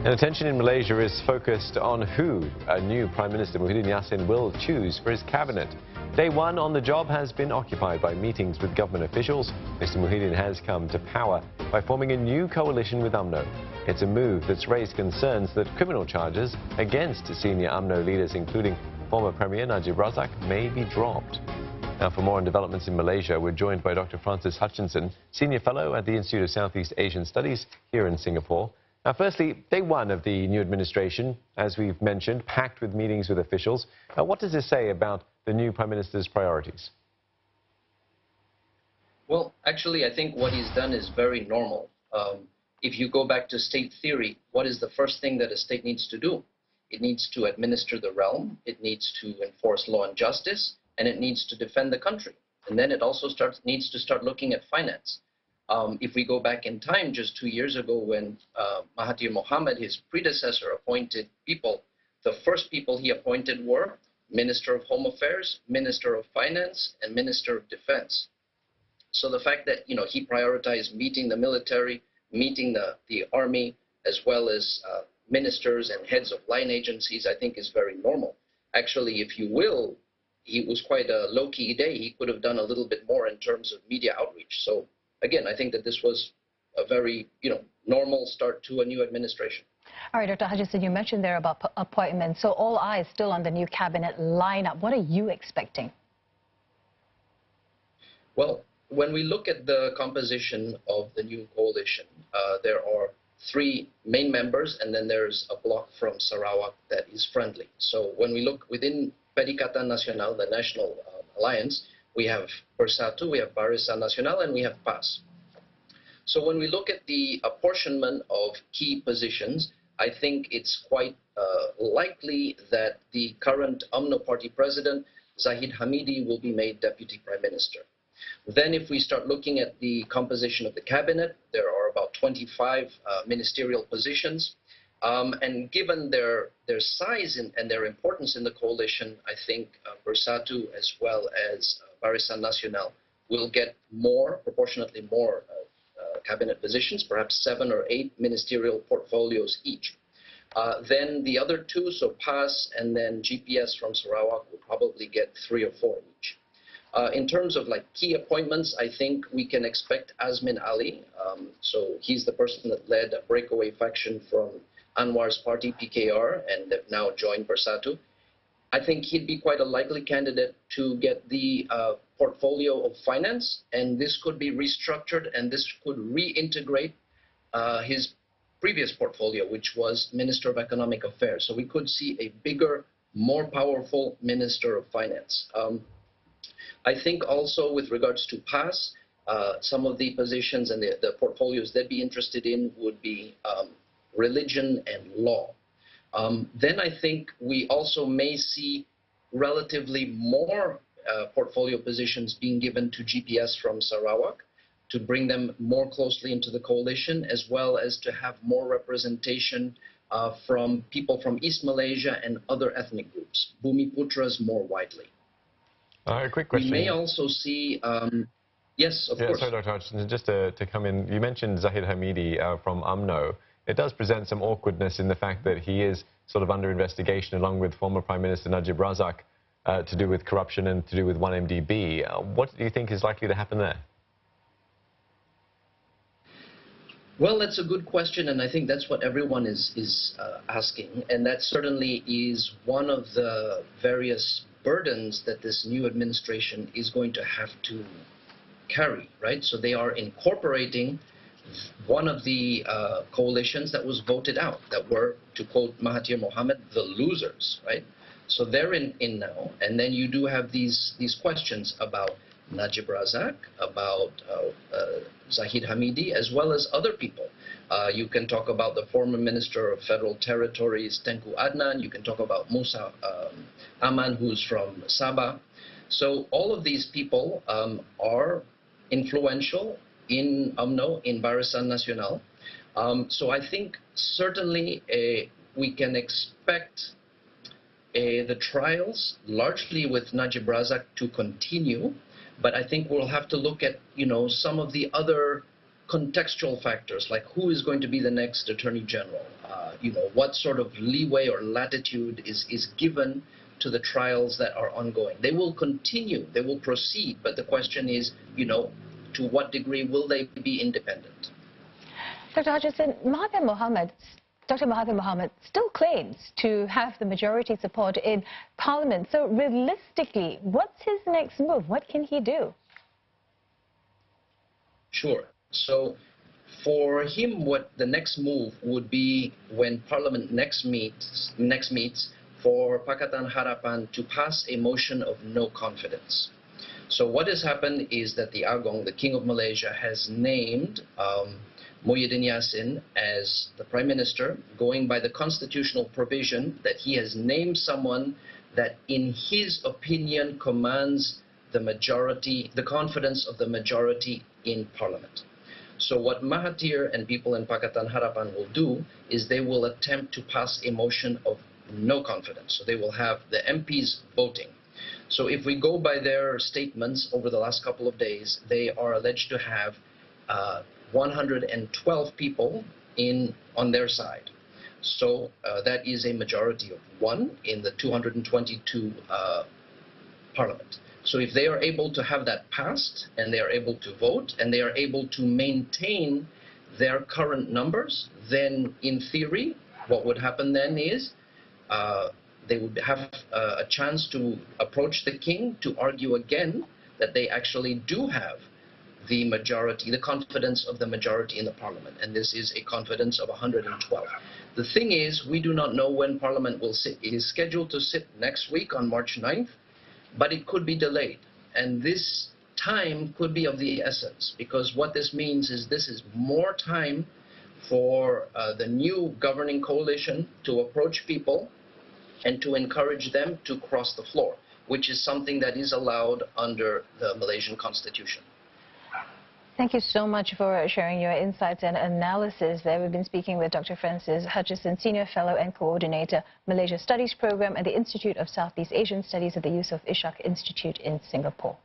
And attention in Malaysia is focused on who a new Prime Minister Muhyiddin Yassin will choose for his cabinet. Day one on the job has been occupied by meetings with government officials. Mr Muhyiddin has come to power by forming a new coalition with UMNO. It's a move that's raised concerns that criminal charges against senior UMNO leaders, including former Premier Najib Razak, may be dropped. Now, for more on developments in Malaysia, we're joined by Dr. Francis Hutchinson, Senior Fellow at the Institute of Southeast Asian Studies here in Singapore. Now, firstly, day one of the new administration, as we've mentioned, packed with meetings with officials. What does this say about the new Prime Minister's priorities? Well, actually, I think what he's done is very normal. If you go back to state theory, what is the first thing that a state needs to do? It needs to administer the realm, it needs to enforce law and justice, and it needs to defend the country. And then it also needs to start looking at finance. If we go back in time, just 2 years ago, when Mahathir Mohamad, his predecessor, appointed people, the first people he appointed were Minister of Home Affairs, Minister of Finance, and Minister of Defense. So the fact that, he prioritized meeting the military, meeting the army, as well as ministers and heads of line agencies, I think is very normal. Actually, if you will, it was quite a low-key day. He could have done a little bit more in terms of media outreach. So again, I think that this was a very, normal start to a new administration. All right, Dr. Hutchinson, you mentioned there about appointments. So all eyes still on the new cabinet lineup. What are you expecting? Well, when we look at the composition of the new coalition, there are 3 main members, and then there's a bloc from Sarawak that is friendly. So when we look within Perikatan Nasional, the National Alliance, we have Bersatu, we have Barisan Nasional, and we have PAS. So when we look at the apportionment of key positions, I think it's quite likely that the current UMNO party president, Zahid Hamidi, will be made Deputy Prime Minister. Then if we start looking at the composition of the cabinet, there are about 25 ministerial positions. And given their size and their importance in the coalition, I think Bersatu as well as Barisan Nasional will get proportionately more cabinet positions, perhaps 7 or 8 ministerial portfolios each. Then the other 2, so PAS and then GPS from Sarawak, will probably get 3 or 4 each. In terms of key appointments, I think we can expect Azmin Ali. So he's the person that led a breakaway faction from Anwar's party, PKR, and they've now joined Bersatu. I think he'd be quite a likely candidate to get the portfolio of finance, and this could be restructured, and this could reintegrate his previous portfolio, which was Minister of Economic Affairs. So we could see a bigger, more powerful Minister of Finance. I think also with regards to PAS, some of the positions and the portfolios they'd be interested in would be religion and law. Then I think we also may see relatively more portfolio positions being given to GPS from Sarawak to bring them more closely into the coalition, as well as to have more representation from people from East Malaysia and other ethnic groups, Bumi Putras more widely. A quick question. We may also see, yes, of course. Sorry, Dr. Hutchinson, just to come in, you mentioned Zahid Hamidi from UMNO. It does present some awkwardness in the fact that he is sort of under investigation along with former Prime Minister Najib Razak to do with corruption and to do with 1MDB. What do you think is likely to happen there? Well, that's a good question, and I think that's what everyone is asking. And that certainly is one of the various burdens that this new administration is going to have to carry, right? So they are incorporating one of the coalitions that was voted out, that were, to quote Mahathir Mohamad, the losers, right? So they're in now, and then you do have these questions about Najib Razak, about Zahid Hamidi, as well as other people. You can talk about the former Minister of Federal Territories, Tengku Adnan. You can talk about Musa Aman, who's from Sabah. So all of these people are influential in UMNO, in Barisan Nasional. So I think certainly we can expect the trials, largely with Najib Razak, to continue. But I think we'll have to look at, some of the other contextual factors, like who is going to be the next Attorney General, what sort of leeway or latitude is given to the trials that are ongoing. They will continue, they will proceed, but the question is, to what degree will they be independent? Dr. Hutchinson, Dr. Mahathir Mohamad still claims to have the majority support in Parliament. So realistically, what's his next move? What can he do? Sure. So for him, what the next move would be when Parliament next meets for Pakatan Harapan to pass a motion of no confidence. So what has happened is that the Agong, the King of Malaysia, has named Muhyiddin Yassin as the Prime Minister, going by the constitutional provision that he has named someone that in his opinion commands the majority, the confidence of the majority in Parliament. So what Mahathir and people in Pakatan Harapan will do is they will attempt to pass a motion of no confidence. So they will have the MPs voting. So if we go by their statements over the last couple of days, they are alleged to have 112 people on their side. So that is a majority of 1 in the 222 Parliament. So if they are able to have that passed, and they are able to vote, and they are able to maintain their current numbers, then in theory, what would happen then is they would have a chance to approach the king to argue again that they actually do have the majority, the confidence of the majority in the Parliament, and this is a confidence of 112. The thing is, we do not know when Parliament will sit. It is scheduled to sit next week on March 9th, but it could be delayed, and this time could be of the essence, because what this means is this is more time for the new governing coalition to approach people and to encourage them to cross the floor, which is something that is allowed under the Malaysian Constitution. Thank you so much for sharing your insights and analysis there. We've been speaking with Dr. Francis Hutchinson, Senior Fellow and Coordinator, Malaysia Studies Program at the Institute of Southeast Asian Studies at the Yusof Ishak Institute in Singapore.